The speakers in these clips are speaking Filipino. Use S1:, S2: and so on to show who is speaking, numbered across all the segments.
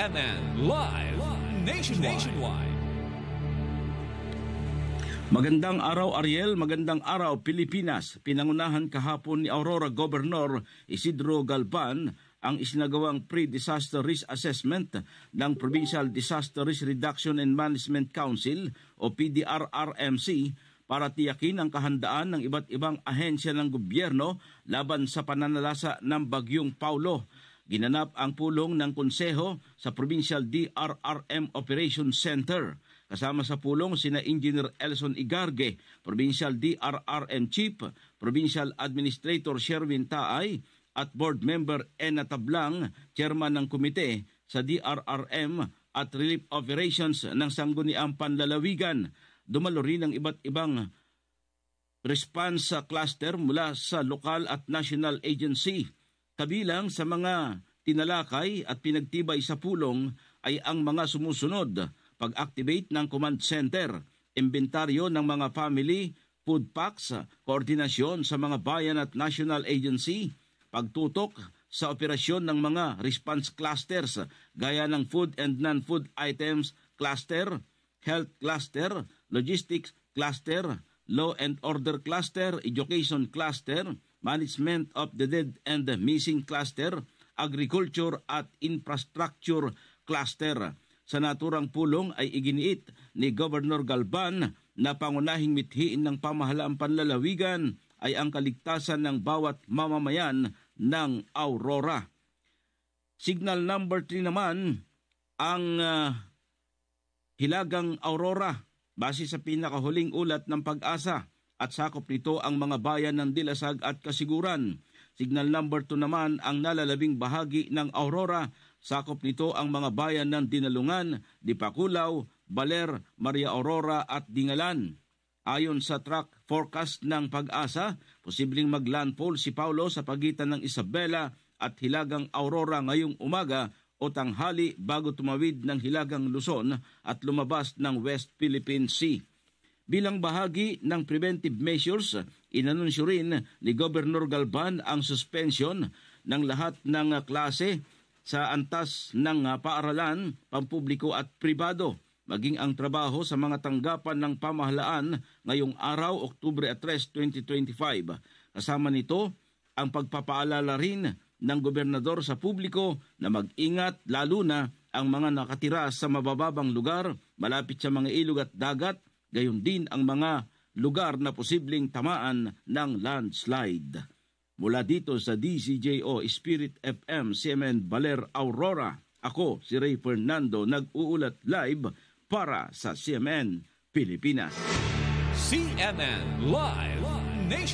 S1: CNN Live Nationwide.
S2: Magandang araw Ariel, magandang araw Pilipinas. Pinangunahan kahapon ni Aurora Governor Isidro Galban ang isinagawang Pre-Disaster Risk Assessment ng Provincial Disaster Risk Reduction and Management Council o PDRRMC para tiyakin ang kahandaan ng iba't ibang ahensya ng gobyerno laban sa pananalasa ng Bagyong Paulo. Ginanap ang pulong ng konseho sa Provincial DRRM Operations Center. Kasama sa pulong sina Engineer Elson Igarge, Provincial DRRM Chief, Provincial Administrator Sherwin Taay, at Board Member Ena Tablang, Chairman ng Komite sa DRRM at Relief Operations ng Sangguniang Panlalawigan. Dumalo rin ang iba't ibang response cluster mula sa lokal at national agency. Kabilang sa mga tinalakay at pinagtibay sa pulong ay ang mga sumusunod: pag-activate ng command center, inventaryo ng mga family, food packs, koordinasyon sa mga bayan at national agency, pagtutok sa operasyon ng mga response clusters gaya ng food and non-food items cluster, health cluster, logistics cluster, law and order cluster, education cluster, management of the dead and the missing cluster, agriculture at infrastructure cluster. Sa naturang pulong ay iginiit ni Governor Galban na pangunahing mithiin ng pamahalaang panlalawigan ay ang kaligtasan ng bawat mamamayan ng Aurora. Signal number 3 naman ang Hilagang Aurora base sa pinakahuling ulat ng Pag-asa at sakop nito ang mga bayan ng Dilasag at Kasiguran. Signal number 2 naman ang nalalabing bahagi ng Aurora. Sakop nito ang mga bayan ng Dinalungan, Dipakulaw, Baler, Maria Aurora at Dingalan. Ayon sa track forecast ng Pag-asa, posibleng maglandfall si Paulo sa pagitan ng Isabela at Hilagang Aurora ngayong umaga o tanghali bago tumawid ng Hilagang Luzon at lumabas ng West Philippine Sea. Bilang bahagi ng preventive measures, inanunsyo rin ni Governor Galban ang suspension ng lahat ng klase sa antas ng paaralan, pampubliko at pribado, maging ang trabaho sa mga tanggapan ng pamahalaan ngayong araw, Oktubre 3, 2025. Kasama nito ang pagpapaalala rin ng gobernador sa publiko na mag-ingat lalo na ang mga nakatira sa mabababang lugar, malapit sa mga ilog at dagat, gayon din ang mga lugar na posibleng tamaan ng landslide. Mula dito sa DCJO Spirit FM CMN Baler Aurora, ako si Ray Fernando nag-uulat live para sa CMN Pilipinas.
S1: CNN Live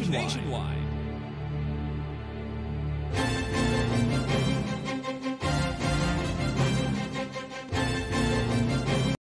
S1: Nationwide.